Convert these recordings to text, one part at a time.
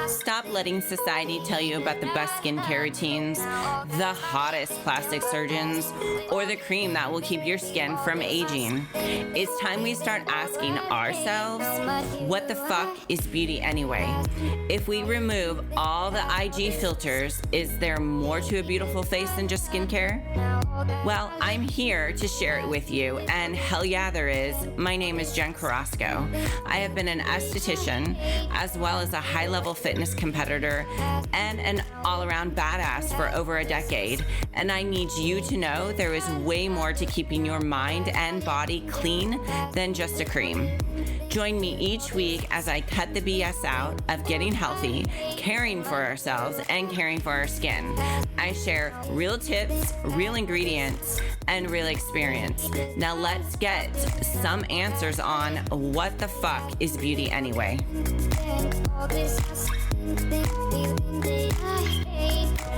Stop letting society tell you about the best skincare routines, the hottest plastic surgeons, or the cream that will keep your skin from aging. It's time we start asking ourselves, what the fuck is beauty anyway? If we remove all the IG filters, is there more to a beautiful face than just skincare? Well, I'm here to share it with you, and hell yeah, there is. My name is Jen Carrasco. I have been an esthetician, as well as a high-level fitness competitor, and an all-around badass for over a decade. And I need you to know there is way more to keeping your mind and body clean than just a cream. Join me each week as I cut the BS out of getting healthy, caring for ourselves, and caring for our skin. I share real tips, real ingredients, and real experience. Now let's get some answers on what the fuck is beauty anyway.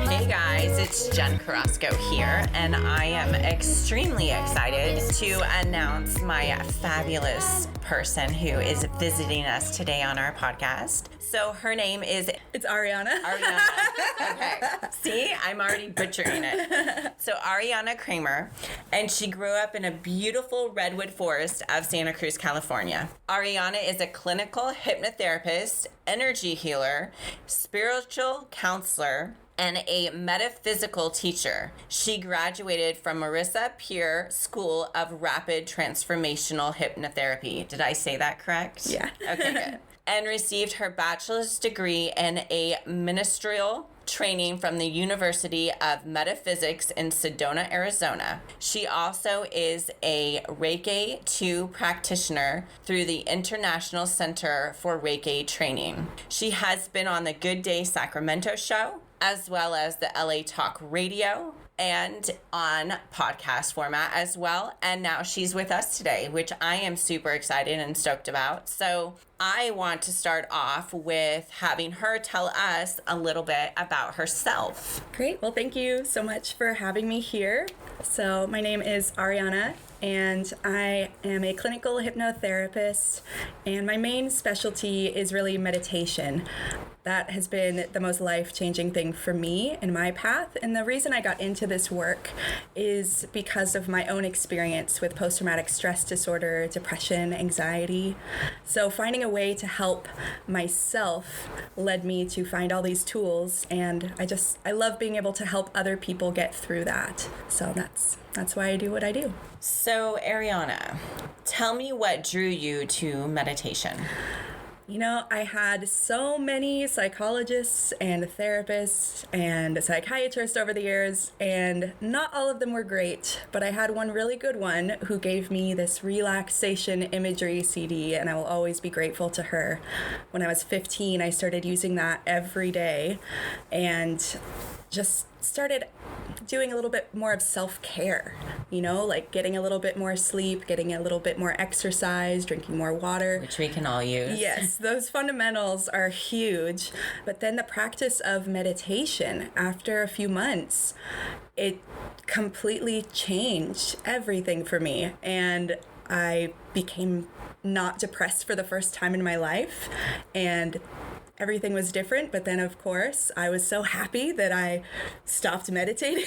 Hey guys, it's Jen Carrasco here, and I am extremely excited to announce my fabulous person who is visiting us today on our podcast. So her name is... It's Arianna. Okay. See, I'm already butchering it. So Arianna Kramer, and she grew up in a beautiful redwood forest of Santa Cruz, California. Arianna is a clinical hypnotherapist, energy healer, spiritual counselor, and a metaphysical teacher. She graduated from Marissa Peer School of Rapid Transformational Hypnotherapy. Did I say that correct? Yeah. Okay, good. And received her bachelor's degree in a ministerial training from the University of Metaphysics in Sedona, Arizona. She also is a Reiki 2 practitioner through the International Center for Reiki Training. She has been on the Good Day Sacramento show, as well as the LA Talk Radio, and on podcast format as well. And now she's with us today, which I am super excited and stoked about. So I want to start off with having her tell us a little bit about herself. Great. Well, thank you so much for having me here. So my name is Arianna, and I am a clinical hypnotherapist, and my main specialty is really meditation. That has been the most life-changing thing for me in my path. And the reason I got into this work is because of my own experience with post-traumatic stress disorder, depression, anxiety. So finding a way to help myself led me to find all these tools. And I love being able to help other people get through that. So that's why I do what I do. So Arianna, tell me what drew you to meditation. You know, I had so many psychologists and therapists and psychiatrists over the years, and not all of them were great, but I had one really good one who gave me this relaxation imagery CD, and I will always be grateful to her. When I was 15, I started using that every day and just started doing a little bit more of self-care, like getting a little bit more sleep, getting a little bit more exercise, drinking more water. Which we can all use. Yes, those fundamentals are huge. But then the practice of meditation, after a few months, it completely changed everything for me. And I became not depressed for the first time in my life. And everything was different, but then of course I was so happy that I stopped meditating.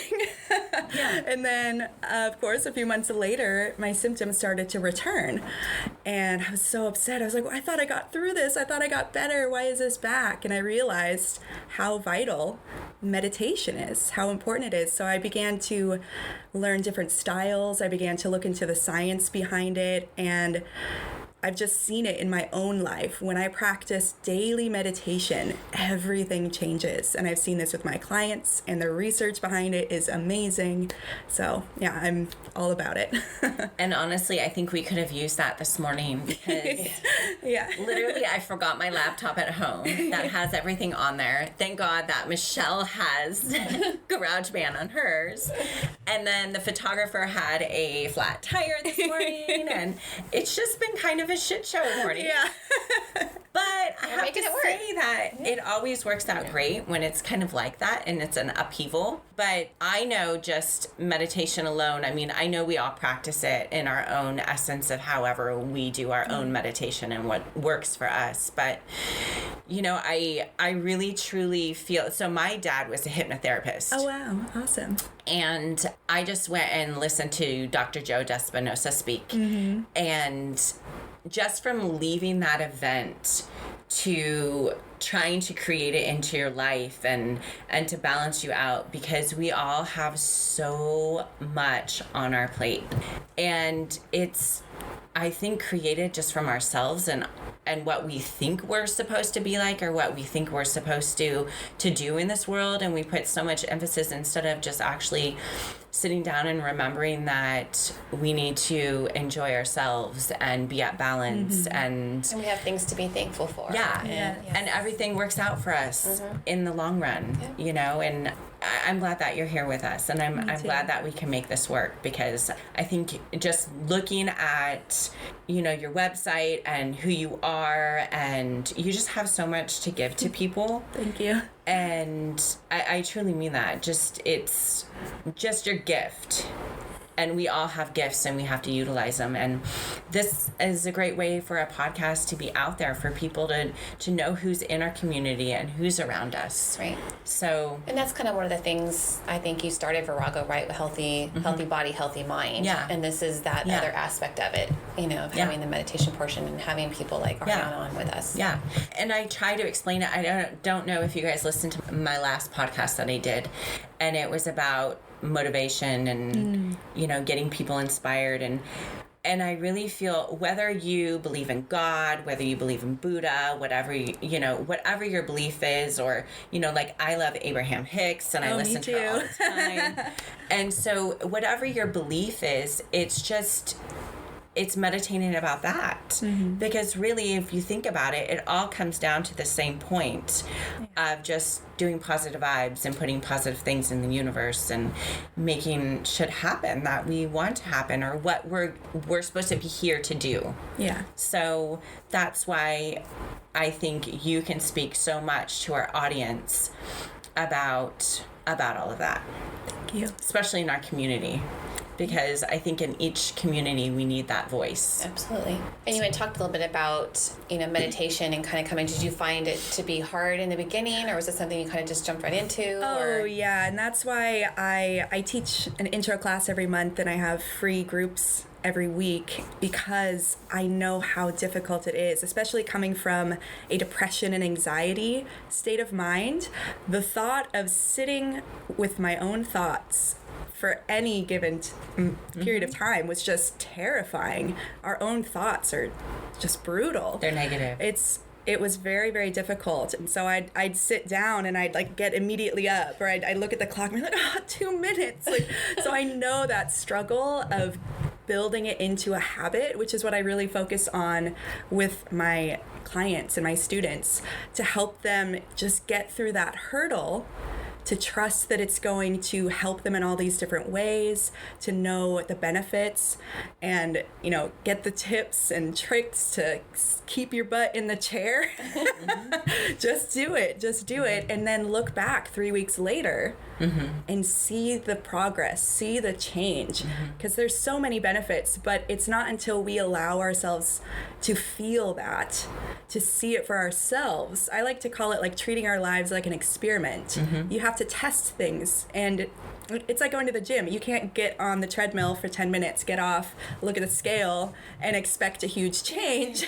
Yeah. And then of course a few months later my symptoms started to return, and I was so upset. I was like, well, I thought I got through this, I thought I got better, why is this back? And I realized how vital meditation is, how important it is. So I began to learn different styles, I began to look into the science behind it, and I've just seen it in my own life. When I practice daily meditation, everything changes. And I've seen this with my clients, and the research behind it is amazing. So yeah, I'm all about it. And honestly, I think we could have used that this morning because yeah. Literally I forgot my laptop at home that has everything on there. Thank God that Michelle has GarageBand on hers. And then the photographer had a flat tire this morning, and it's just been kind of of a shit show morning. Yeah. But I have to making it work. say that it always works out great when it's kind of like that and it's an upheaval. But I know just meditation alone, I mean, I know we all practice it in our own essence of however we do our own meditation and what works for us. But, you know, I really truly feel, so my dad was a hypnotherapist. Oh, wow. Awesome. And I just went and listened to Dr. Joe D'Espinosa speak. And just from leaving that event to trying to create it into your life and to balance you out, because we all have so much on our plate. And it's, I think, created just from ourselves and what we think we're supposed to be like, or what we think we're supposed to do in this world. And we put so much emphasis instead of just actually sitting down and remembering that we need to enjoy ourselves and be at balance. And we have things to be thankful for. yeah, Yes. and everything works out for us in the long run, you know. And I'm glad that you're here with us, and I'm glad that we can make this work, because I think just looking at, you know, your website and who you are, and you just have so much to give to people. Thank you. And I truly mean that. Just, it's just your gift. And we all have gifts and we have to utilize them. And this is a great way for a podcast to be out there for people to know who's in our community and who's around us. Right. So, And that's kind of one of the things I think you started Virago, right? With healthy body, healthy mind. Yeah. And this is that Yeah. other aspect of it, you know, of Yeah. having the meditation portion and having people like Arianna Yeah. on with us. yeah. And I try to explain it. I don't know if you guys listened to my last podcast that I did. And it was about motivation and, you know, getting people inspired. And I really feel, whether you believe in God, whether you believe in Buddha, whatever, you know, whatever your belief is, or, you know, like I love Abraham Hicks and I listen to her all the time. And so whatever your belief is, it's meditating about that. Because really, if you think about it, it all comes down to the same point of just doing positive vibes and putting positive things in the universe and making shit happen that we want to happen, or what we're supposed to be here to do. Yeah. So that's why I think you can speak so much to our audience about all of that, Thank you. especially in our community. Because I think in each community we need that voice. Absolutely. And you had talked a little bit about, you know, meditation and kind of coming. Did you find it to be hard in the beginning, or was it something you kind of just jumped right into? Oh, yeah. And that's why I teach an intro class every month, and I have free groups every week, because I know how difficult it is, especially coming from a depression and anxiety state of mind. The thought of sitting with my own thoughts for any given period of time was just terrifying. Our own thoughts are just brutal. They're negative. It was very, very difficult. And so I'd sit down and I'd like get immediately up, or I'd look at the clock and be like, 2 minutes. Like, so I know that struggle of building it into a habit, which is what I really focus on with my clients and my students, to help them just get through that hurdle, to trust that it's going to help them in all these different ways, to know the benefits, and, you know, get the tips and tricks to keep your butt in the chair. Just do it. And then look back 3 weeks later and see the progress, see the change. Because there's so many benefits, but it's not until we allow ourselves to feel that, to see it for ourselves. I like to call it like treating our lives like an experiment. You have to test things, and it's like going to the gym. You can't get on the treadmill for 10 minutes, get off, look at the scale, and expect a huge change.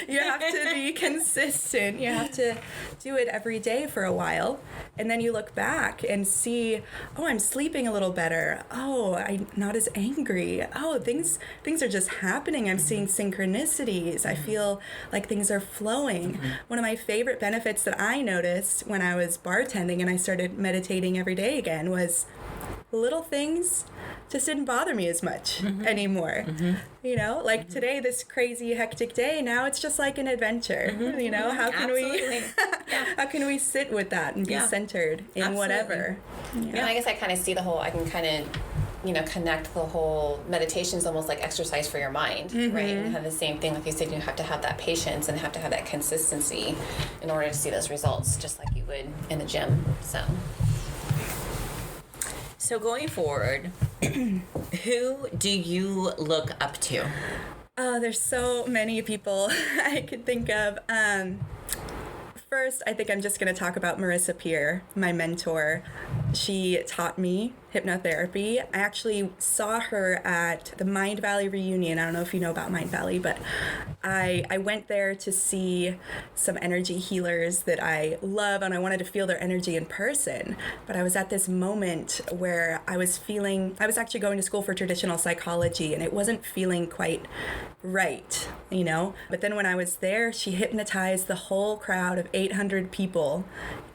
You have to be consistent. You have to do it every day for a while. And then you look back and see, oh, I'm sleeping a little better. Oh, I'm not as angry. Oh, things are just happening. I'm seeing synchronicities. I feel like things are flowing. One of my favorite benefits that I noticed when I was bartending and I started meditating every day again was little things just didn't bother me as much anymore. You know, like today, this crazy hectic day, now it's just like an adventure. You know, how can we how can we sit with that and be centered in whatever? And I guess I kind of see the whole, I can kind of connect the whole meditation is almost like exercise for your mind, right? And have the same thing, like you said, you have to have that patience and have to have that consistency in order to see those results, just like you would in the gym. So going forward, who do you look up to? Oh, there's so many people I could think of. First, I think I'm just going to talk about Marissa Peer, my mentor. She taught me hypnotherapy. I actually saw her at the Mind Valley reunion. I don't know if you know about Mind Valley, but I went there to see some energy healers that I love, and I wanted to feel their energy in person. But I was at this moment where I was actually going to school for traditional psychology, and it wasn't feeling quite right, But then when I was there, she hypnotized the whole crowd of 800 people,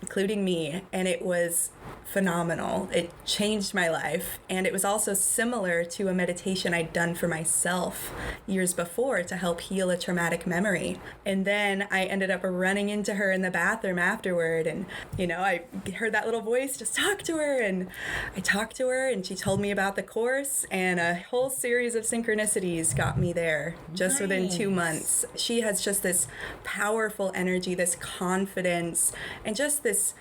including me, and it was phenomenal. It changed my life, and it was also similar to a meditation I'd done for myself years before to help heal a traumatic memory. And then I ended up running into her in the bathroom afterward, and I heard that little voice, just talk to her, and I talked to her, and she told me about the course, and a whole series of synchronicities got me there just within 2 months. She has just this powerful energy, this confidence, and just this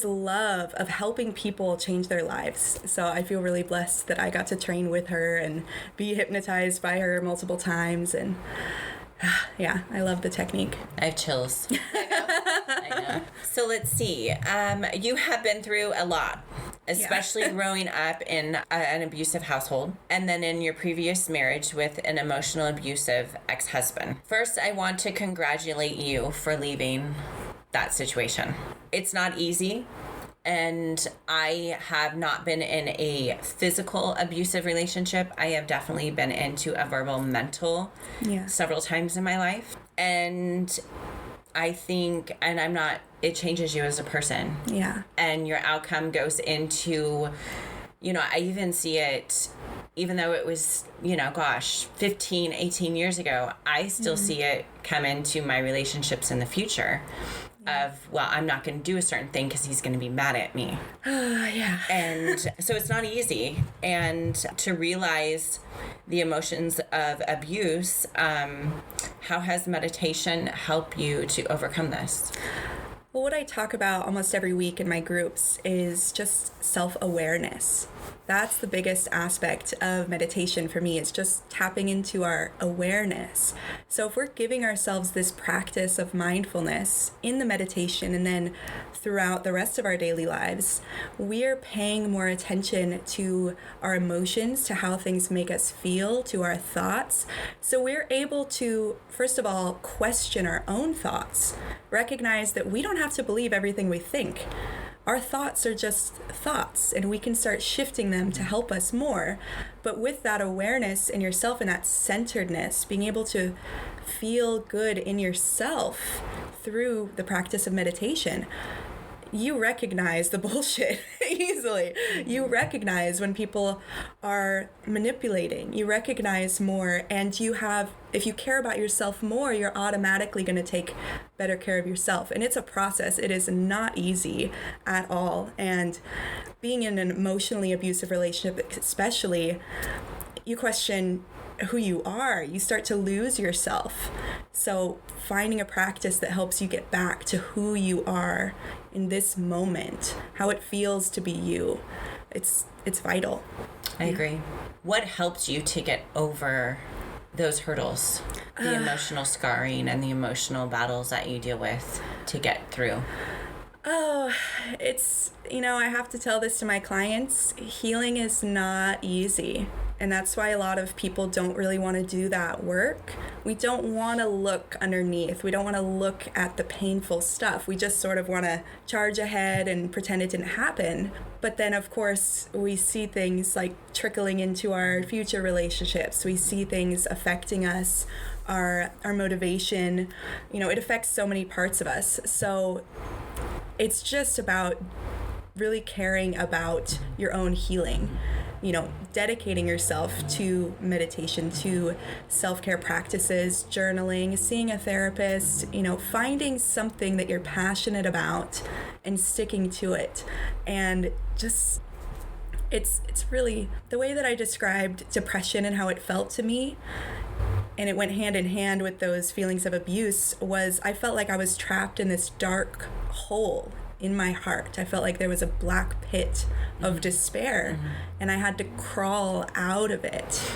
love of helping people change their lives. So I feel really blessed that I got to train with her and be hypnotized by her multiple times. And yeah, I love the technique. I have chills. I know. So let's see. You have been through a lot, especially growing up in an abusive household, and then in your previous marriage with an emotional abusive ex-husband. First, I want to congratulate you for leaving that situation. It's not easy, and I have not been in a physical abusive relationship. I have definitely been into a verbal mental several times in my life, and I think, it changes you as a person. Yeah. And your outcome goes into, I even see it, even though it was, 15, 18 years ago, I still see it come into my relationships in the future. I'm not going to do a certain thing because he's going to be mad at me. And so it's not easy. And to realize the emotions of abuse, how has meditation helped you to overcome this? Well, what I talk about almost every week in my groups is just self-awareness. That's the biggest aspect of meditation for me. It's just tapping into our awareness. So if we're giving ourselves this practice of mindfulness in the meditation and then throughout the rest of our daily lives, we're paying more attention to our emotions, to how things make us feel, to our thoughts. So we're able to, first of all, question our own thoughts, recognize that we don't have to believe everything we think. Our thoughts are just thoughts, and we can start shifting them to help us more. But with that awareness in yourself and that centeredness, being able to feel good in yourself through the practice of meditation, you recognize the bullshit easily. You recognize when people are manipulating. You recognize more, and if you care about yourself more, you're automatically going to take better care of yourself. And it's a process. It is not easy at all. And being in an emotionally abusive relationship, especially, you question who you are. You start to lose yourself. So finding a practice that helps you get back to who you are in this moment, how it feels to be you, it's vital. I agree. What helped you to get over those hurdles, the emotional scarring and the emotional battles that you deal with to get through? Oh, it's, I have to tell this to my clients. Healing is not easy. And that's why a lot of people don't really want to do that work. We don't want to look underneath. We don't want to look at the painful stuff. We just sort of want to charge ahead and pretend it didn't happen. But then, of course, we see things like trickling into our future relationships. We see things affecting us, our motivation. It affects so many parts of us. So it's just about really caring about your own healing. Dedicating yourself to meditation, to self-care practices, journaling, seeing a therapist, finding something that you're passionate about and sticking to it. And just it's really the way that I described depression and how it felt to me, and it went hand in hand with those feelings of abuse, was I felt like I was trapped in this dark hole in my heart. I felt like there was a black pit of despair, and I had to crawl out of it.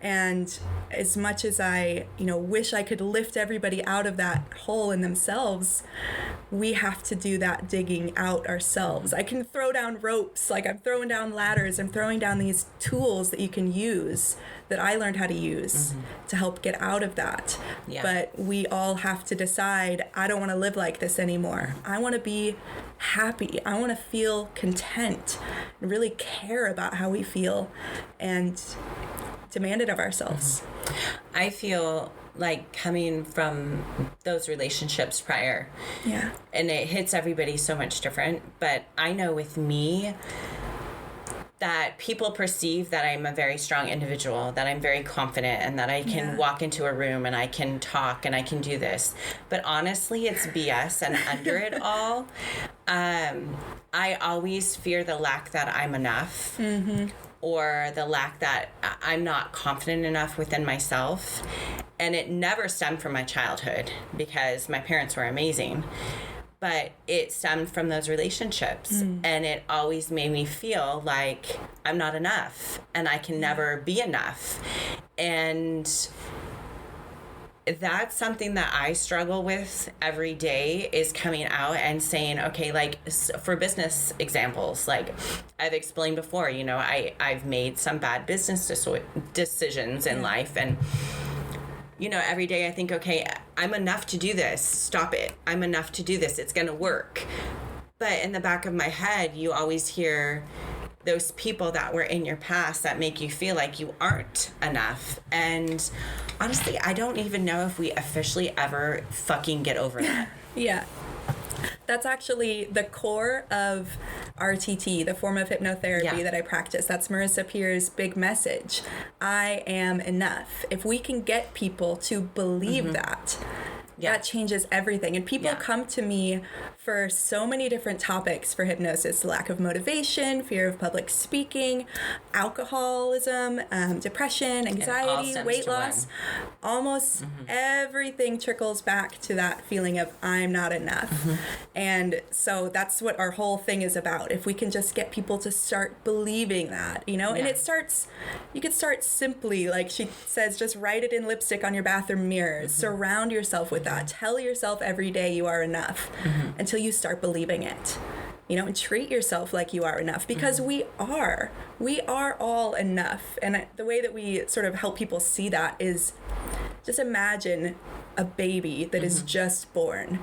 And as much as I, wish I could lift everybody out of that hole in themselves, we have to do that digging out ourselves. I can throw down ropes, like I'm throwing down ladders, I'm throwing down these tools that you can use, that I learned how to use to help get out of that. Yeah. But we all have to decide, I don't want to live like this anymore. I want to be happy. I want to feel content and really care about how we feel and demand it of ourselves. I feel like coming from those relationships prior, and it hits everybody so much different, but I know with me that people perceive that I'm a very strong individual, that I'm very confident, and that I can walk into a room and I can talk and I can do this. But honestly, it's BS. And under it all, I always fear the lack that I'm enough, or the lack that I'm not confident enough within myself. And it never stemmed from my childhood, because my parents were amazing. But it stemmed from those relationships, and it always made me feel like I'm not enough and I can never be enough. And that's something that I struggle with every day, is coming out and saying, okay, like for business examples, like I've explained before, I've made some bad business decisions in life, and every day I think, okay, I'm enough to do this. Stop it. I'm enough to do this. It's going to work. But in the back of my head, you always hear those people that were in your past that make you feel like you aren't enough. And honestly, I don't even know if we officially ever fucking get over that. Yeah. That's actually the core of RTT, the form of hypnotherapy that I practice. That's Marissa Peer's big message. I am enough. If we can get people to believe that changes everything. And people come to me for so many different topics for hypnosis: lack of motivation, fear of public speaking, alcoholism, depression, anxiety, weight loss. Almost everything trickles back to that feeling of I'm not enough. And so that's what our whole thing is about. If we can just get people to start believing that, and you could start simply, like she says, just write it in lipstick on your bathroom mirrors. Surround yourself with that. Tell yourself every day you are enough until you start believing it. And treat yourself like you are enough, because we are all enough. And the way that we sort of help people see that is just imagine a baby that is just born.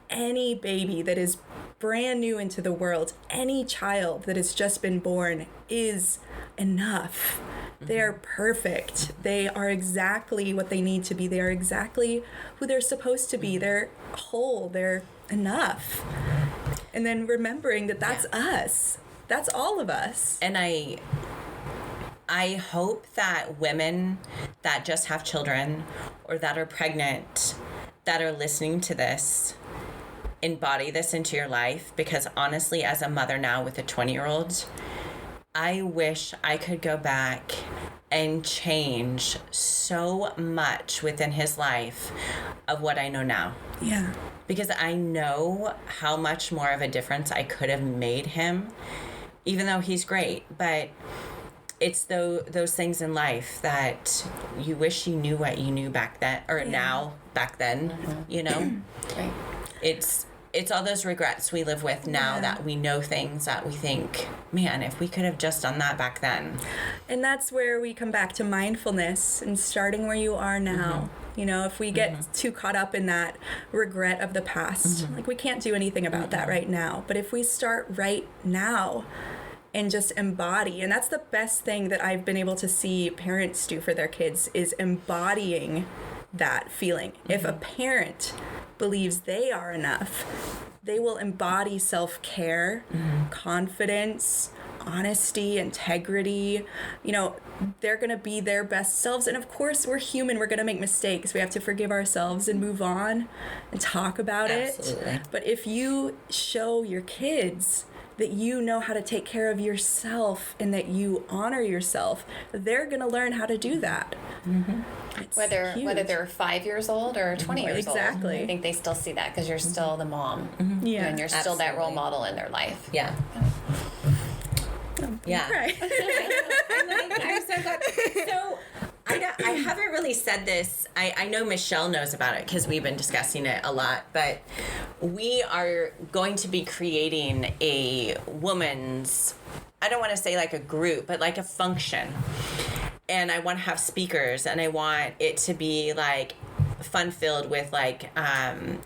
Any baby that is brand new into the world, any child that has just been born is enough. They're perfect. They are exactly what they need to be. They are exactly who they're supposed to be. They're whole. They're enough. And then remembering that that's us. That's all of us. And I hope that women that just have children or that are pregnant, that are listening to this, embody this into your life. Because honestly, as a mother now with a 20-year-old, I wish I could go back and change so much within his life of what I know now. Yeah. Because I know how much more of a difference I could have made him, even though he's great. But it's those things in life that you wish you knew what you knew back then, or now back then, Right. It's all those regrets we live with now that we know things that we think, man, if we could have just done that back then. And that's where we come back to mindfulness and starting where you are now. If we get too caught up in that regret of the past, like we can't do anything about that right now. But if we start right now and just embody, and that's the best thing that I've been able to see parents do for their kids, is embodying that feeling. If a parent believes they are enough, they will embody self-care, confidence, honesty, integrity. They're going to be their best selves. And of course, we're human. We're going to make mistakes. We have to forgive ourselves and move on and talk about it. But if you show your kids that you know how to take care of yourself and that you honor yourself, they're going to learn how to do that. Whether they're 5 years old or 20 years old. Exactly. I think they still see that because you're still the mom. Yeah. And you're still that role model in their life. Yeah. Yeah. Right. I'm so glad. So I haven't really said this. I know Michelle knows about it because we've been discussing it a lot, but we are going to be creating a woman's, I don't want to say like a group, but like a function. And I want to have speakers, and I want it to be like fun-filled with like,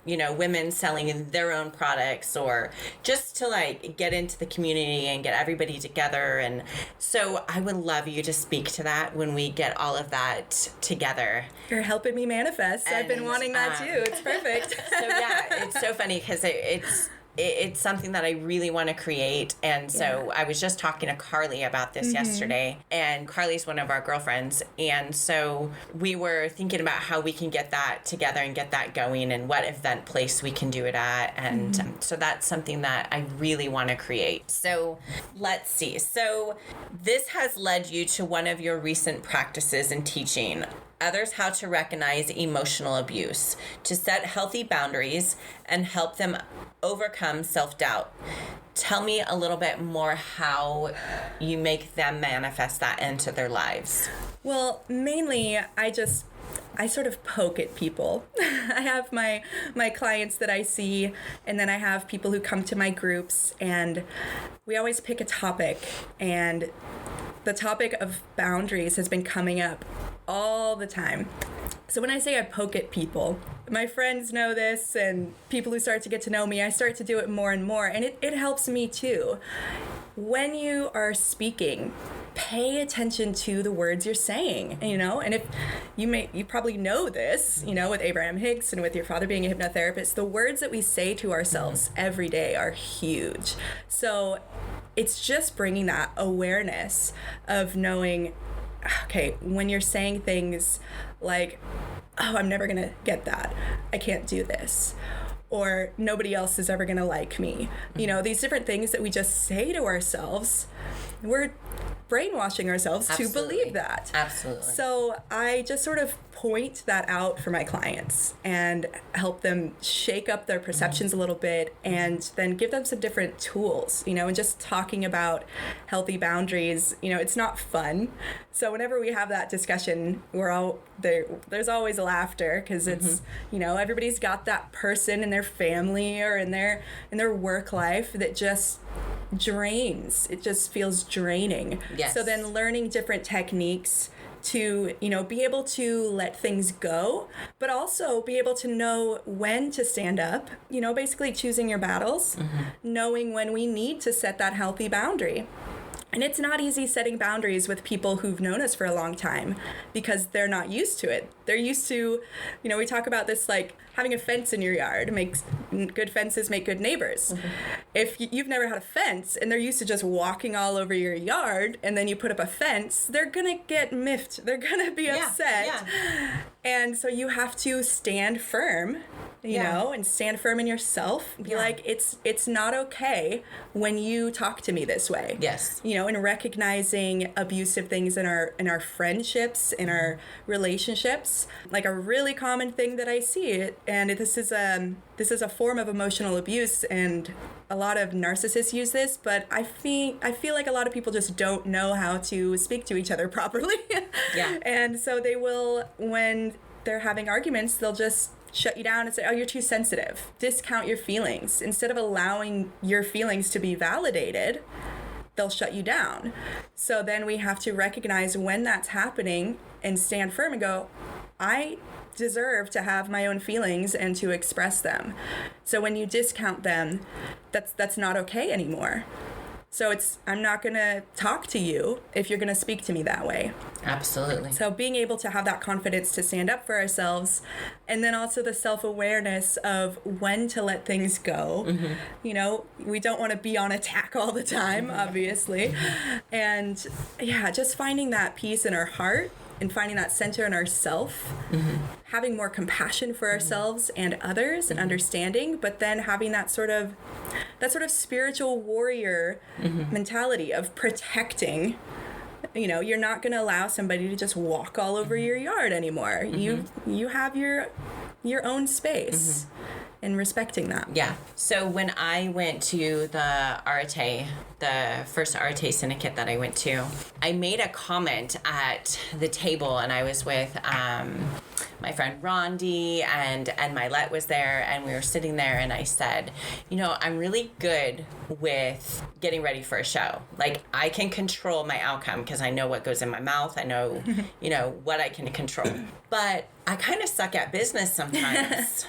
women selling their own products, or just to like get into the community and get everybody together. And so I would love you to speak to that when we get all of that together. You're helping me manifest. I've been wanting that too. It's perfect. So yeah, it's so funny because it's something that I really want to create. And so I was just talking to Carly about this yesterday, and Carly's one of our girlfriends. And so we were thinking about how we can get that together and get that going, and what event place we can do it at. And so that's something that I really want to create. So let's see. So this has led you to one of your recent practices in teaching others how to recognize emotional abuse, to set healthy boundaries, and help them overcome self-doubt. Tell me a little bit more how you make them manifest that into their lives. Well, mainly I sort of poke at people. I have my clients that I see, and then I have people who come to my groups, and we always pick a topic, and the topic of boundaries has been coming up all the time. So when I say I poke at people, my friends know this, and people who start to get to know me, I start to do it more and more, and it helps me too. When you are speaking, pay attention to the words you're saying, and if you probably know this, with Abraham Hicks and with your father being a hypnotherapist, the words that we say to ourselves every day are huge. So it's just bringing that awareness of knowing, okay, when you're saying things like, oh, I'm never gonna get that, I can't do this, or nobody else is ever gonna like me, these different things that we just say to ourselves, we're brainwashing ourselves to believe that. Absolutely. So I just sort of point that out for my clients and help them shake up their perceptions a little bit, and then give them some different tools, and just talking about healthy boundaries, it's not fun. So whenever we have that discussion, we're all there. There's always laughter because it's, everybody's got that person in their family or in their work life that just drains. It just feels draining. Yes. So then learning different techniques to, be able to let things go, but also be able to know when to stand up, basically choosing your battles, knowing when we need to set that healthy boundary. And it's not easy setting boundaries with people who've known us for a long time because they're not used to it. They're used to, we talk about this like having a fence in your yard makes good fences make good neighbors. If you've never had a fence and they're used to just walking all over your yard, and then you put up a fence, they're going to get miffed. They're going to be upset. Yeah. And so you have to stand firm, and stand firm in yourself. Be like, it's not okay when you talk to me this way. Yes. And recognizing abusive things in our friendships, in our relationships. Like a really common thing that I see, and this is a form of emotional abuse, and a lot of narcissists use this, but I feel like a lot of people just don't know how to speak to each other properly. Yeah. And so they will, when they're having arguments, they'll just shut you down and say, oh, you're too sensitive. Discount your feelings. Instead of allowing your feelings to be validated, they'll shut you down. So then we have to recognize when that's happening and stand firm and go, I deserve to have my own feelings and to express them. So when you discount them, that's not okay anymore. So I'm not going to talk to you if you're going to speak to me that way. Absolutely. So being able to have that confidence to stand up for ourselves, and then also the self-awareness of when to let things go. We don't want to be on attack all the time, obviously. And just finding that peace in our heart and finding that center in ourself, having more compassion for ourselves and others and understanding, but then having that sort of spiritual warrior mentality of protecting. You know, you're not going to allow somebody to just walk all over your yard anymore. You have your own space. And respecting that. Yeah. So when I went to the Arete, the first Arete syndicate that I went to, I made a comment at the table, and I was with my friend Rondi, and Mylette was there, and we were sitting there, and I said, you know, I'm really good with getting ready for a show. Like, I can control my outcome because I know what goes in my mouth. I know, you know, what I can control. But I kind of suck at business sometimes.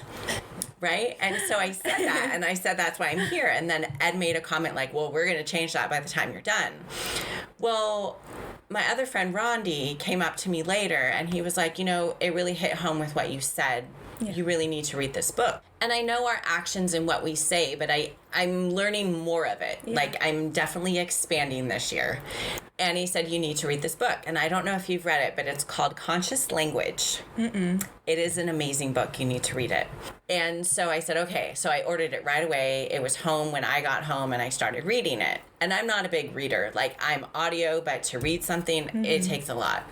Right? And so I said that, and I said, that's why I'm here. And then Ed made a comment like, well, we're going to change that by the time you're done. Well, my other friend Rondi came up to me later, and he was like, you know, it really hit home with what you said. Yeah. You really need to read this book. And I know our actions and what we say, but I'm learning more of it. Yeah. Like, I'm definitely expanding this year. And he said, you need to read this book. And I don't know if you've read it, but it's called Conscious Language. It is an amazing book. You need to read it. And so I said, okay. So I ordered it right away. It was home when I got home, and I started reading it. And I'm not a big reader. Like, I'm audio, but to read something, it takes a lot.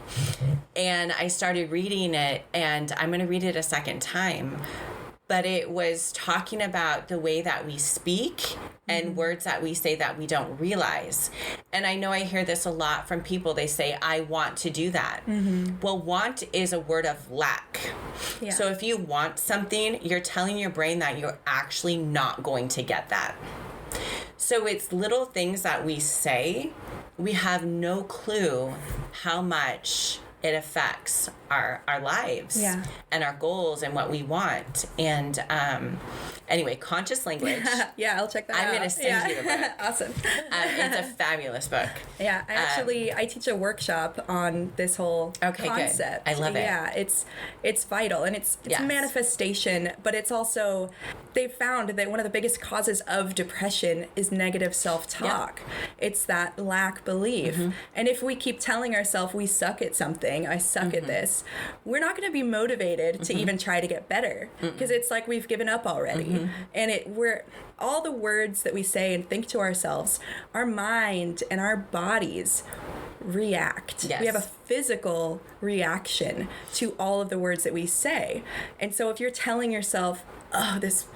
And I started reading it, and I'm going to read it a second time. But it was talking about the way that we speak and words that we say that we don't realize. And I know I hear this a lot from people. They say, I want to do that. Well, want is a word of lack. Yeah. So if you want something, you're telling your brain that you're actually not going to get that. So it's little things that we say. We have no clue how much it affects our lives and our goals and what we want. And anyway, Conscious Language. Yeah, I'll check that out. I'm going to send you the book. Awesome. It's a fabulous book. Yeah, I teach a workshop on this whole concept. Good. I love it. Yeah, it's vital, and it's a manifestation, but it's also, they found that one of the biggest causes of depression is negative self-talk. It's that lack belief. And if we keep telling ourselves we suck at something, I suck at this, we're not going to be motivated to even try to get better, because it's like we've given up already. And we're all the words that we say and think to ourselves, our mind and our bodies react. We have a physical reaction to all of the words that we say. And so if you're telling yourself, oh, this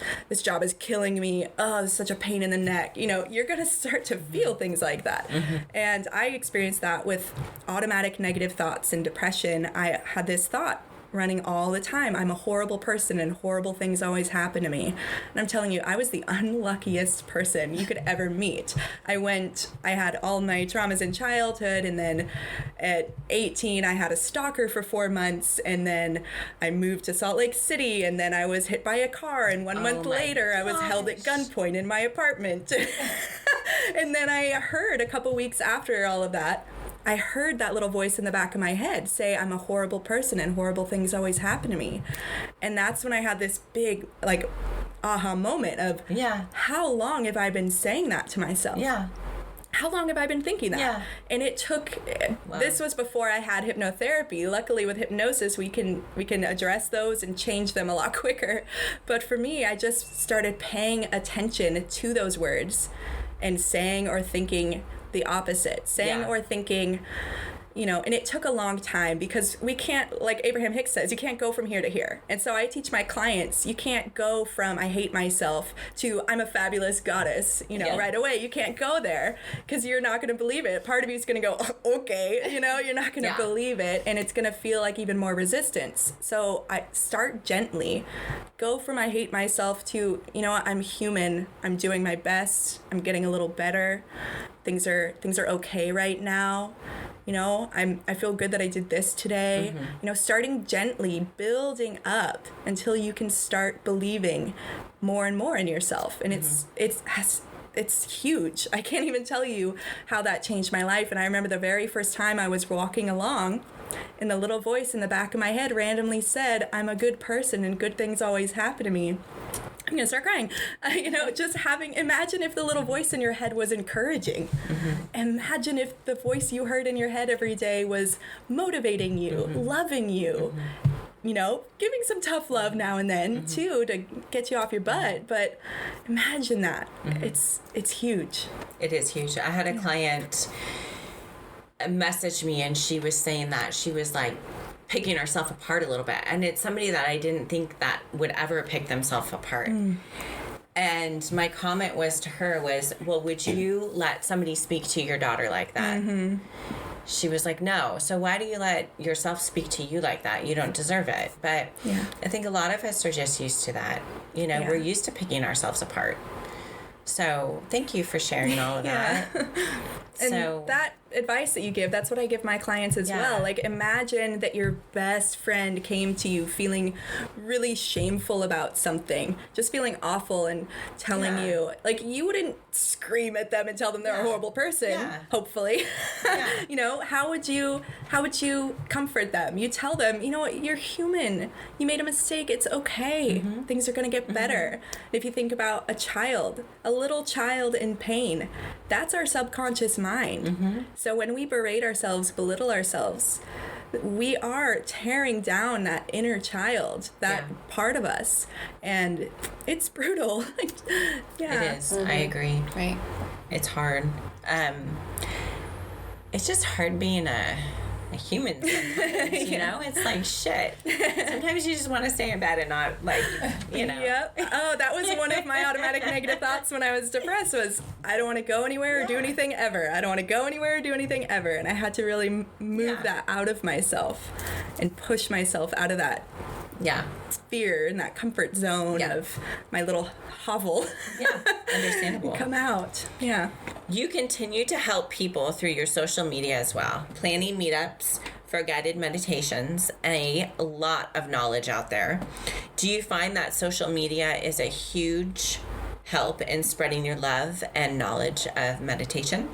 job is killing me, oh, this is such a pain in the neck, you know, you're going to start to feel things like that. And I experienced that with automatic negative thoughts and depression. I had this thought running all the time. I'm a horrible person and horrible things always happen to me. And I'm telling you, I was the unluckiest person you could ever meet. I had all my traumas in childhood, and then at 18, I had a stalker for 4 months, and then I moved to Salt Lake City, and then I was hit by a car, and 1 month later, I was held at gunpoint in my apartment. And then I heard a couple weeks after all of that, I heard that little voice in the back of my head say, I'm a horrible person and horrible things always happen to me. And that's when I had this big, like, aha moment of, how long have I been saying that to myself? How long have I been thinking that? And it took, this was before I had hypnotherapy. Luckily with hypnosis, we can address those and change them a lot quicker. But for me, I just started paying attention to those words and saying or thinking the opposite, or thinking, you know, and it took a long time, because we can't, like Abraham Hicks says, you can't go from here to here. And so I teach my clients, you can't go from I hate myself to I'm a fabulous goddess, you know, right away. You can't go there, because you're not going to believe it. Part of you is going to go, oh, okay, you know, you're not going to believe it, and it's going to feel like even more resistance. So I start gently, go from I hate myself to, you know what, I'm human, I'm doing my best, I'm getting a little better. Things are okay right now. You know, I feel good that I did this today. You know, starting gently, building up until you can start believing more and more in yourself. And it's huge. I can't even tell you how that changed my life. And I remember the very first time I was walking along, and the little voice in the back of my head randomly said, I'm a good person and good things always happen to me. I'm gonna start crying. Just imagine if the little voice in your head was encouraging. Imagine if the voice you heard in your head every day was motivating you, loving you, giving some tough love now and then too to get you off your butt. But imagine that. It's huge. It is huge. I had a client message me, and she was saying that she was like picking herself apart a little bit, and it's somebody that I didn't think that would ever pick themselves apart. And my comment was to her was, well, would you let somebody speak to your daughter like that? She was like, no. So why do you let yourself speak to you like that? You don't deserve it. But I think a lot of us are just used to that. We're used to picking ourselves apart. So thank you for sharing all of that. And that advice that you give, that's what I give my clients as well. Like, imagine that your best friend came to you feeling really shameful about something, just feeling awful, and telling you, like, you wouldn't scream at them and tell them they're a horrible person, hopefully. How would you comfort them? You tell them, you know what, you're human. You made a mistake. It's okay. Things are going to get better. If you think about a little child in pain, that's our subconscious mind. So when we berate ourselves, belittle ourselves, we are tearing down that inner child, that part of us, and it's brutal. It is. I agree. Right. It's hard. It's just hard being a human sometimes, It's like, shit. Sometimes you just want to stay in bed and not, Yep. Oh, that was one of my automatic negative thoughts when I was depressed was, I don't want to go anywhere or do anything ever. I don't want to go anywhere or do anything ever. And I had to really move that out of myself and push myself out of that fear and that comfort zone of my little hovel. Understandable. Come out. You continue to help people through your social media as well, planning meetups for guided meditations, and a lot of knowledge out there. Do you find that social media is a huge help in spreading your love and knowledge of meditation?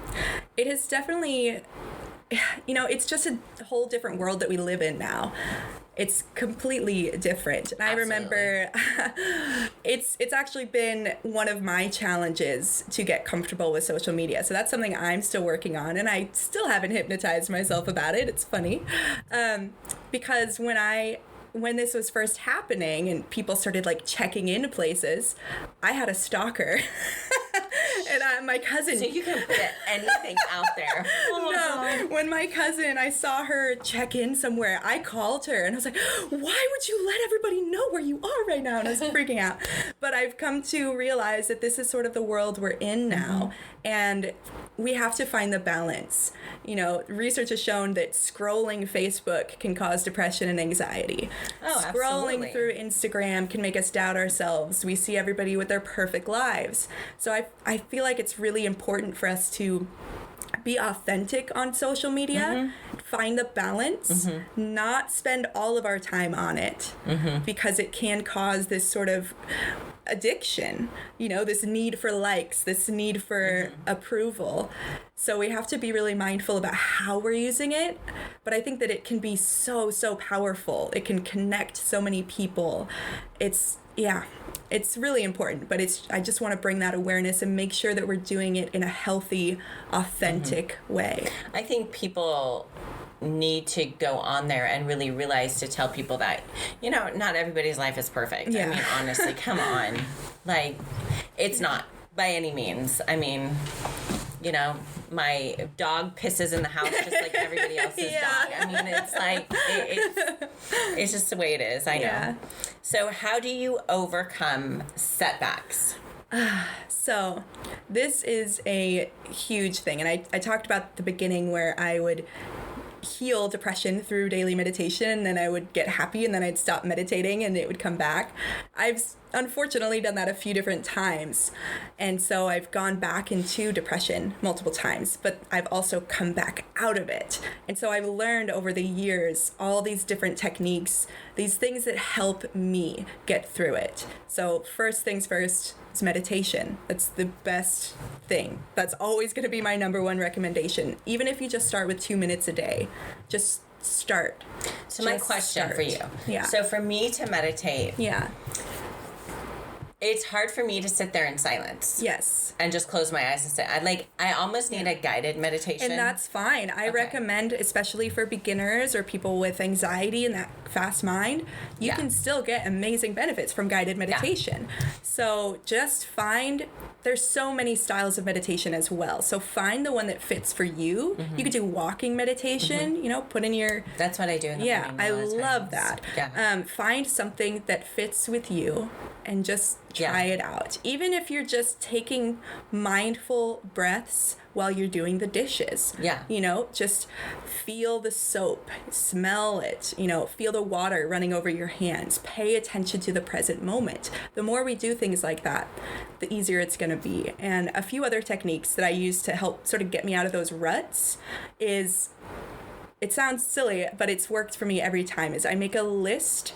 It is definitely, it's just a whole different world that we live in now. It's completely different. And I remember it's actually been one of my challenges to get comfortable with social media. So that's something I'm still working on, and I still haven't hypnotized myself about it. It's funny. Because when this was first happening and people started checking into places, I had a stalker. And my cousin... So you can put anything out there. No, when my cousin, I saw her check in somewhere, I called her and I was like, why would you let everybody know where you are right now? And I was freaking out. But I've come to realize that this is sort of the world we're in now. And we have to find the balance. Research has shown that scrolling Facebook can cause depression and anxiety. Scrolling through Instagram can make us doubt ourselves. We see everybody with their perfect lives. So I feel like it's really important for us to be authentic on social media, find the balance, not spend all of our time on it, because it can cause this sort of addiction, this need for likes, this need for approval. So we have to be really mindful about how we're using it. But I think that it can be so, so powerful. It can connect so many people. It's really important, but I just want to bring that awareness and make sure that we're doing it in a healthy, authentic way. I think people need to go on there and really realize to tell people that, not everybody's life is perfect. I mean, honestly, come on. It's not by any means. I mean, my dog pisses in the house just like everybody else's dog. I mean, it's it's just the way it is. I know. So how do you overcome setbacks? So this is a huge thing. And I talked about the beginning where I would heal depression through daily meditation, and then I would get happy, and then I'd stop meditating and it would come back. I've unfortunately done that a few different times, and so I've gone back into depression multiple times, but I've also come back out of it. And so I've learned over the years all these different techniques, these things that help me get through it. So first things first is meditation. That's the best thing. That's always going to be my number one recommendation. Even if you just start with 2 minutes a day, just start. So my question for you. Yeah. So for me to meditate. Yeah. it's hard for me to sit there in silence. Yes. And just close my eyes and sit. I almost need a guided meditation. And that's fine. I recommend, especially for beginners or people with anxiety and that fast mind, you can still get amazing benefits from guided meditation. So just there's so many styles of meditation as well. So find the one that fits for you. You could do walking meditation, put in your... That's what I do in the morning. I love that. Yeah. Find something that fits with you and just try it out. Even if you're just taking mindful breaths while you're doing the dishes. Yeah. Just feel the soap, smell it, feel the water running over your hands. Pay attention to the present moment. The more we do things like that, the easier it's going to be. And a few other techniques that I use to help sort of get me out of those ruts is... It sounds silly, but it's worked for me every time, is I make a list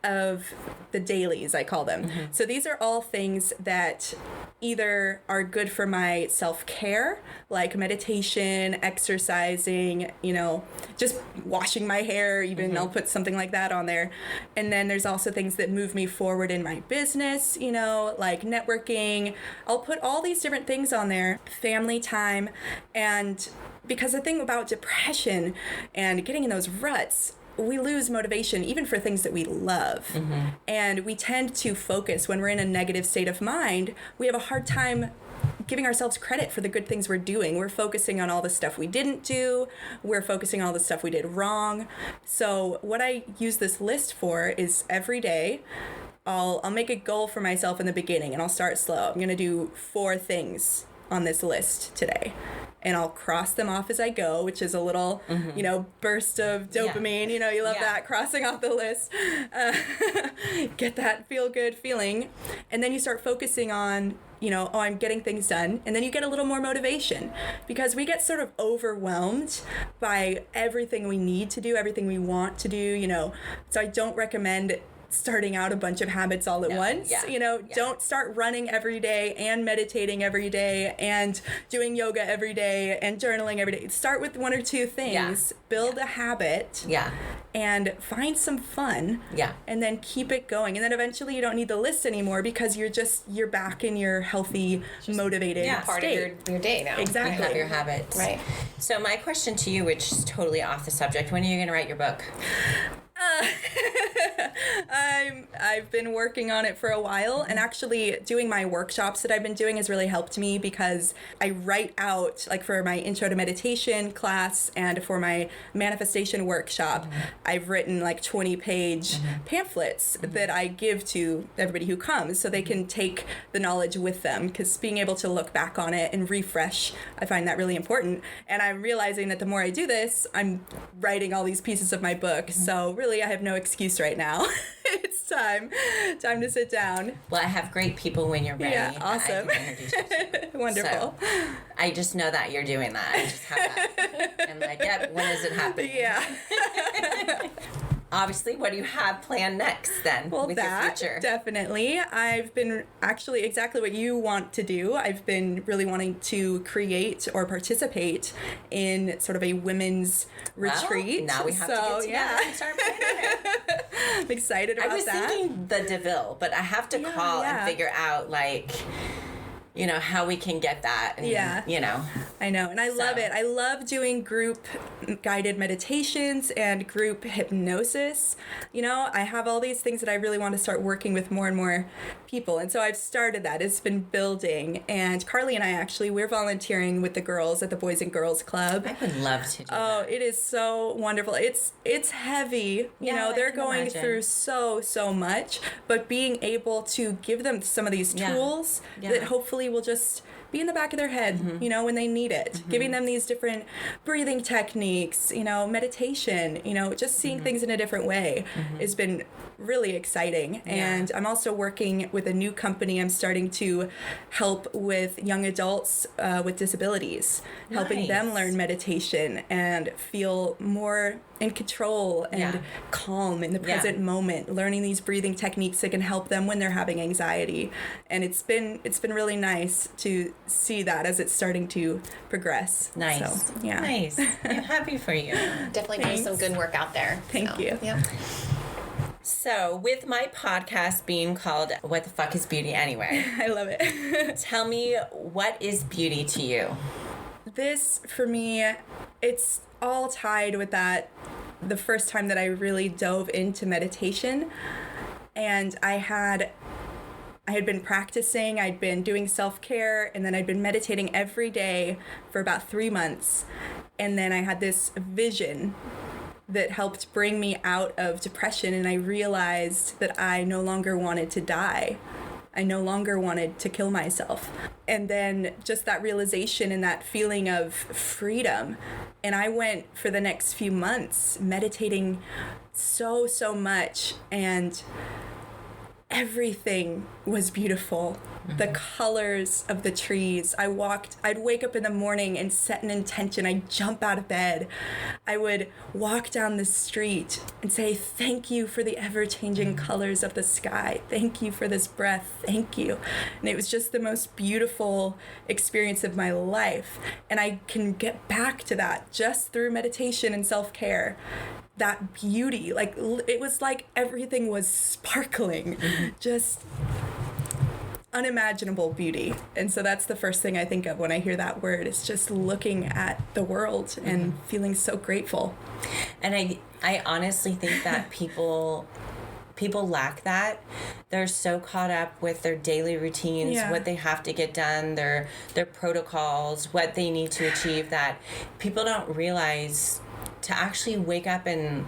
of the dailies, I call them. So these are all things that either are good for my self-care, like meditation, exercising, just washing my hair, even I'll put something like that on there. And then there's also things that move me forward in my business, like networking. I'll put all these different things on there, family time, and because the thing about depression and getting in those ruts, we lose motivation even for things that we love. And we tend to focus when we're in a negative state of mind. We have a hard time giving ourselves credit for the good things we're doing. We're focusing on all the stuff we didn't do. We're focusing on all the stuff we did wrong. So what I use this list for is every day, I'll make a goal for myself in the beginning, and I'll start slow. I'm going to do 4 things on this list today. And I'll cross them off as I go, which is a little, burst of dopamine. You love that, crossing off the list. Get that feel-good feeling. And then you start focusing on, I'm getting things done. And then you get a little more motivation because we get sort of overwhelmed by everything we need to do, everything we want to do, So I don't recommend starting out a bunch of habits all at once. Don't start running every day and meditating every day and doing yoga every day and journaling every day. Start with 1 or 2 things, build a habit, and find some fun, and then keep it going. And then eventually you don't need the list anymore because you're back in your healthy, motivated part state. of your day now. Exactly. You have your habits. Right. So my question to you, which is totally off the subject, when are you going to write your book? I've been working on it for a while, and actually doing my workshops that I've been doing has really helped me because I write out, like for my intro to meditation class and for my manifestation workshop, I've written like 20-page pamphlets that I give to everybody who comes so they can take the knowledge with them, because being able to look back on it and refresh, I find that really important. And I'm realizing that the more I do this, I'm writing all these pieces of my book. So really, I have no excuse right now. It's time to sit down. Well, I have great people when you're ready. Yeah, awesome. I can introduce you to. Wonderful. So, I just know that you're doing that. I just have that. And like, when is it happening? Yeah. Obviously, what do you have planned next then with your future? Definitely. I've been actually exactly what you want to do. I've been really wanting to create or participate in sort of a women's retreat. Now we have to get together and start planning it. I'm excited about that. I was thinking the DeVille, but I have to call and figure out how we can get that. And, I know. And I love it. I love doing group guided meditations and group hypnosis. I have all these things that I really want to start working with more and more people. And so I've started that. It's been building. And Carly and I we're volunteering with the girls at the Boys and Girls Club. I would love to do that. Oh, it is so wonderful. It's heavy. They're going through so much. But being able to give them some of these tools that hopefully will just be in the back of their head, when they need it. Giving them these different breathing techniques, meditation, just seeing things in a different way has been really exciting. And I'm also working with a new company. I'm starting to help with young adults with disabilities, helping them learn meditation and feel more in control and calm in the present moment, learning these breathing techniques that can help them when they're having anxiety. And it's been really nice to see that as it's starting to progress. Nice. So, yeah. Nice. I'm happy for you. Definitely doing some good work out there. Thank you. Yep. So, with my podcast being called What the Fuck is Beauty Anyway? I love it. Tell me, what is beauty to you? This, for me, it's all tied with that, the first time that I really dove into meditation. And I had been practicing, I'd been doing self-care, and then I'd been meditating every day for about 3 months. And then I had this vision that helped bring me out of depression, and I realized that I no longer wanted to die. I no longer wanted to kill myself. And then just that realization and that feeling of freedom. And I went for the next few months meditating so much, and everything was beautiful. The colors of the trees. I'd wake up in the morning and set an intention. I'd jump out of bed. I would walk down the street and say, thank you for the ever-changing colors of the sky. Thank you for this breath. Thank you. And it was just the most beautiful experience of my life. And I can get back to that just through meditation and self-care. That beauty, like, it was like everything was sparkling, just unimaginable beauty. And so that's the first thing I think of when I hear that word. It's just looking at the world and feeling so grateful. And I honestly think that people lack that. They're so caught up with their daily routines, what they have to get done, their protocols, what they need to achieve, that people don't realize to actually wake up and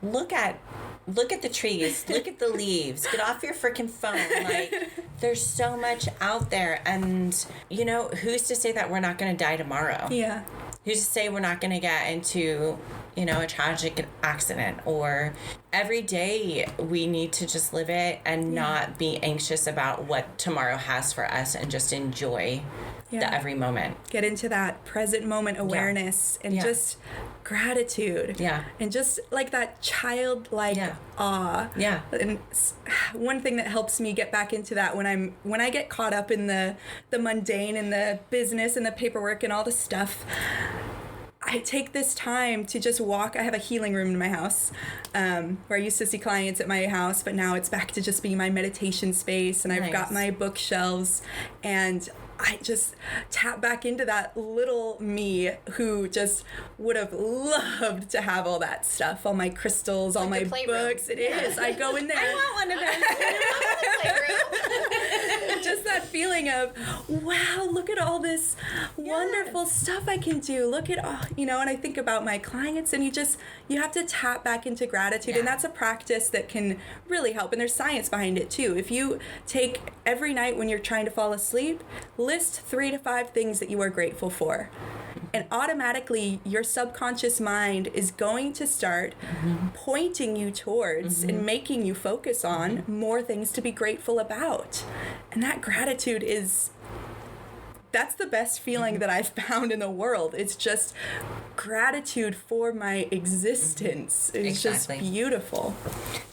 look at the trees, look at the leaves, get off your freaking phone. Like, there's so much out there. And, you know, who's to say that we're not going to die tomorrow? Yeah. Who's to say we're not going to get into, you know, a tragic accident? Or every day we need to just live it and not be anxious about what tomorrow has for us, and just enjoy the every moment. Get into that present moment awareness and just gratitude. Yeah. And just like that childlike awe. Yeah. And one thing that helps me get back into that when I get caught up in the mundane and the business and the paperwork and all the stuff, I take this time to just walk. I have a healing room in my house where I used to see clients at my house, but now it's back to just being my meditation space. And I've got my bookshelves, and I just tap back into that little me who just would have loved to have all that stuff, all my crystals, all my books. It is. I go in there. I want one of those. Just that feeling of, wow, look at all this wonderful stuff I can do. Look at all, you know, and I think about my clients, and you have to tap back into gratitude. And that's a practice that can really help. And there's science behind it too. If you take every night when you're trying to fall asleep, list 3 to 5 things that you are grateful for. And automatically your subconscious mind is going to start pointing you towards and making you focus on more things to be grateful about. And that gratitude that's the best feeling that I've found in the world. It's just gratitude for my existence. It's just beautiful.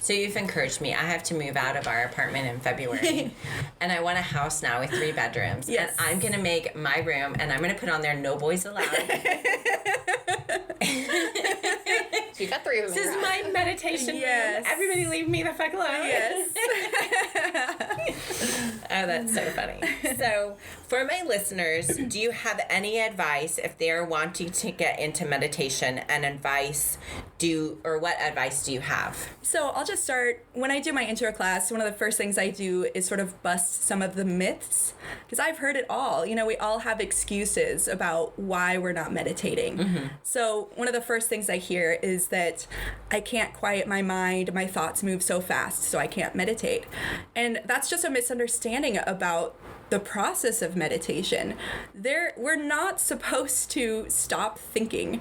So you've encouraged me. I have to move out of our apartment in February. And I want a house now with 3 bedrooms. Yes. And I'm going to make my room, and I'm going to put on there, no boys allowed. So you got 3 of them. This is my meditation room. Everybody leave me the fuck alone. Yes. Oh, that's so funny. So for my listeners, do you have any advice if they're wanting to get into meditation, and what advice do you have? So I'll just start. When I do my intro class, one of the first things I do is sort of bust some of the myths, because I've heard it all. You know, we all have excuses about why we're not meditating. So one of the first things I hear is that I can't quiet my mind, my thoughts move so fast, so I can't meditate. And that's just a misunderstanding about the process of meditation. We're not supposed to stop thinking.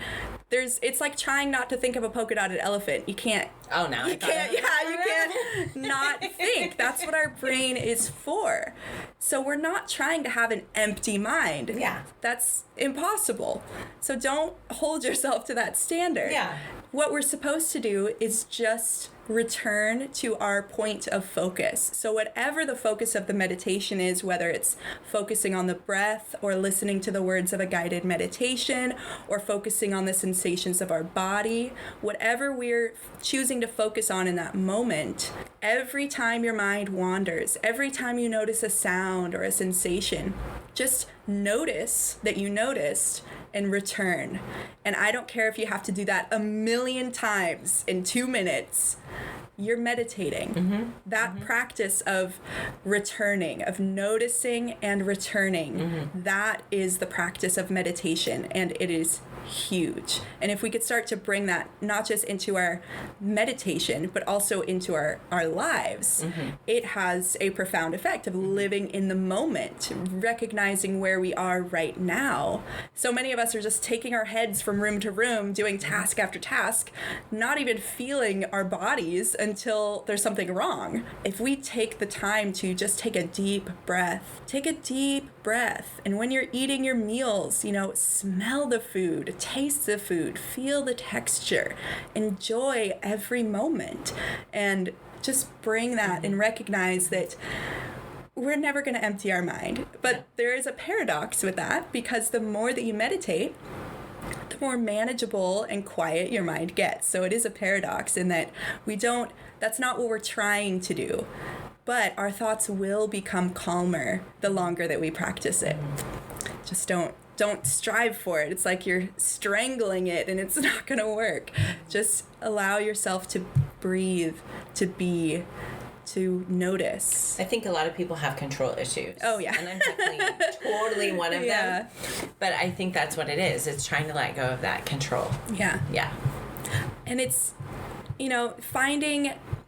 It's like trying not to think of a polka dotted elephant. You can't. Oh, no. You can't not think. That's what our brain is for. So we're not trying to have an empty mind. Yeah. That's impossible. So don't hold yourself to that standard. Yeah. What we're supposed to do is just return to our point of focus. So whatever the focus of the meditation is, whether it's focusing on the breath or listening to the words of a guided meditation or focusing on the sensations of our body, whatever we're choosing to focus on in that moment, every time your mind wanders, every time you notice a sound or a sensation, just notice that you noticed and return. And I don't care if you have to do that 1,000,000 times in 2 minutes. You're meditating. That practice of returning, of noticing and returning, that is the practice of meditation, and it is huge. And if we could start to bring that not just into our meditation, but also into our lives, it has a profound effect of living in the moment, recognizing where we are right now. So many of us are just taking our heads from room to room, doing task after task, not even feeling our bodies until there's something wrong. If we take the time to just take a deep breath, and when you're eating your meals, smell the food, taste the food, feel the texture, enjoy every moment, and just bring that and recognize that we're never going to empty our mind. But there is a paradox with that, because the more that you meditate, the more manageable and quiet your mind gets. So it is a paradox in that that's not what we're trying to do. But our thoughts will become calmer the longer that we practice it. Just don't strive for it. It's like you're strangling it and it's not going to work. Just allow yourself to breathe, to be, to notice. I think a lot of people have control issues. Oh, yeah. And I'm definitely totally one of them. But I think that's what it is. It's trying to let go of that control. Yeah. Yeah. And it's,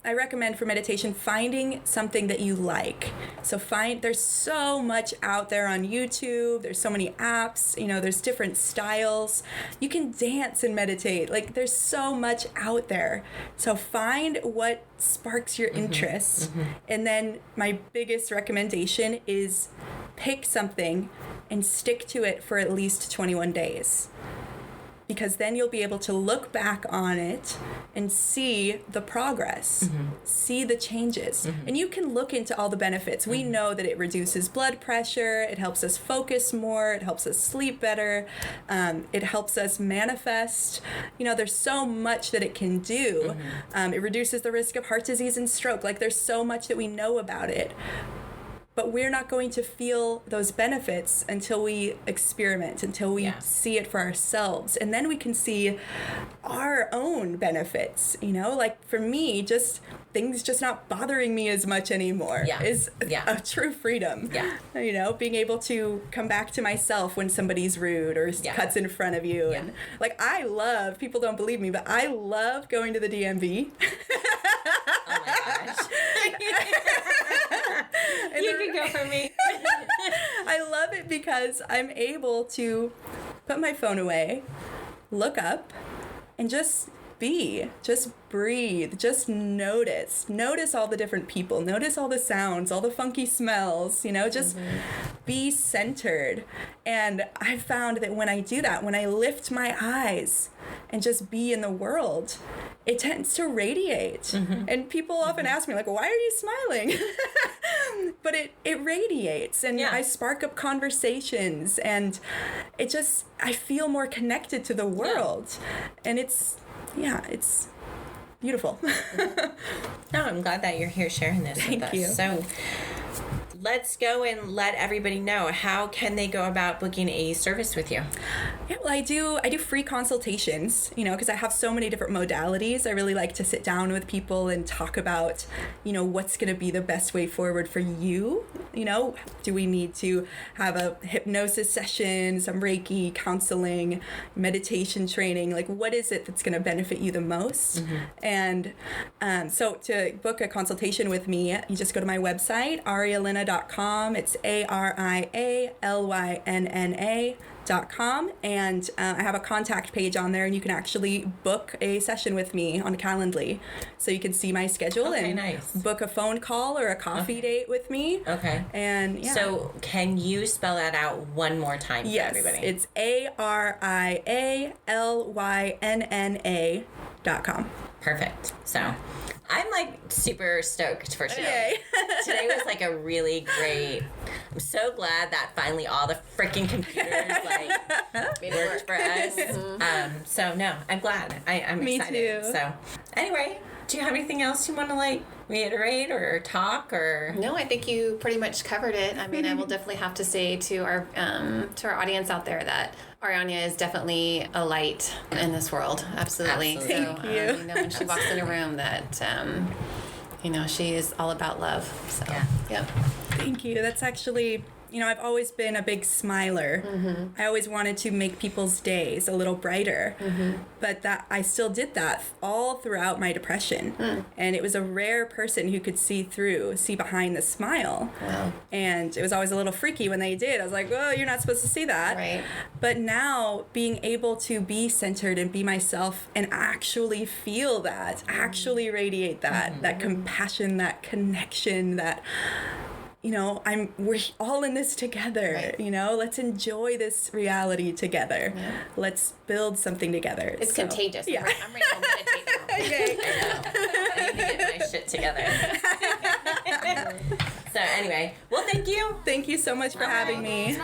I recommend for meditation, finding something that you like. So there's so much out there on YouTube. There's so many apps, there's different styles. You can dance and meditate. Like, there's so much out there. So find what sparks your interest. And then my biggest recommendation is pick something and stick to it for at least 21 days. Because then you'll be able to look back on it and see the progress, see the changes. And you can look into all the benefits. We know that it reduces blood pressure, it helps us focus more, it helps us sleep better, it helps us manifest. There's so much that it can do. It reduces the risk of heart disease and stroke. Like, there's so much that we know about it. But we're not going to feel those benefits until we experiment, until we see it for ourselves. And then we can see our own benefits, Like, for me, just things just not bothering me as much anymore is a true freedom. Being able to come back to myself when somebody's rude or cuts in front of you. And, people don't believe me, but I love going to the DMV. Oh, my gosh. You can go for me. I love it because I'm able to put my phone away, look up, and just be. Just breathe. Just notice. Notice all the different people. Notice all the sounds, all the funky smells, just be centered. And I found that when I do that, when I lift my eyes and just be in the world, it tends to radiate. And people often ask me, why are you smiling? But it radiates, and I spark up conversations, and I feel more connected to the world. And it's beautiful. No, I'm glad that you're here sharing this with us. Thank you. So let's go and let everybody know, how can they go about booking a service with you? Yeah, well, I do free consultations, because I have so many different modalities. I really like to sit down with people and talk about, what's going to be the best way forward for you. Do we need to have a hypnosis session, some Reiki, counseling, meditation training? What is it that's going to benefit you the most? And so to book a consultation with me, you just go to my website, arialynna.com. It's ARIALYNNA.com, and I have a contact page on there, and you can actually book a session with me on Calendly, so you can see my schedule book a phone call or a coffee date with me. Okay. And so can you spell that out one more time for everybody? It's ARIALYNNA.com. Perfect. So I'm like super stoked for today. Today was like a really great. I'm so glad that finally all the freaking computers like worked for us. So no, I'm glad. I'm Me excited. too. So anyway, do you have anything else you want to like reiterate or talk or? No, I think you pretty much covered it. I mean, I will definitely have to say to our audience out there that Arianna is definitely a light in this world. Absolutely. Absolutely. So, Thank you. you know, when she walks in a room, that you know, she is all about love. So, yeah. Thank you. That's actually, you know, I've always been a big smiler. I always wanted to make people's days a little brighter. But that I still did that all throughout my depression. And it was a rare person who could see behind the smile. Wow. And it was always a little freaky when they did. I was like, oh, you're not supposed to see that. Right. But now being able to be centered and be myself and actually feel that, actually radiate that compassion, that connection, that, you know, we're all in this together. Right. You know, let's enjoy this reality together. Yeah. Let's build something together. It's So, contagious. Yeah. I'm ready to meditate now. Okay. I know. I need to get my shit together. So anyway, well, thank you. Thank you so much for having me.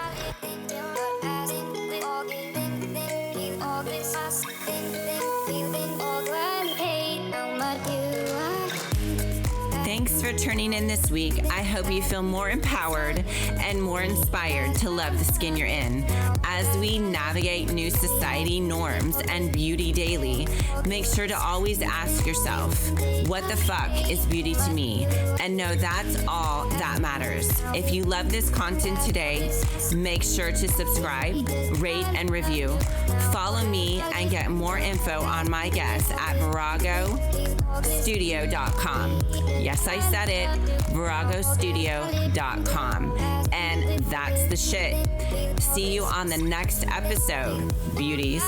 Thanks for tuning in this week. I hope you feel more empowered and more inspired to love the skin you're in. As we navigate new society norms and beauty daily, make sure to always ask yourself, what the fuck is beauty to me? And know that's all that matters. If you love this content today, make sure to subscribe, rate, and review. Follow me and get more info on my guests at viragostudio.com. Yes, I said it, viragostudio.com. And that's the shit. See you on the next episode, beauties.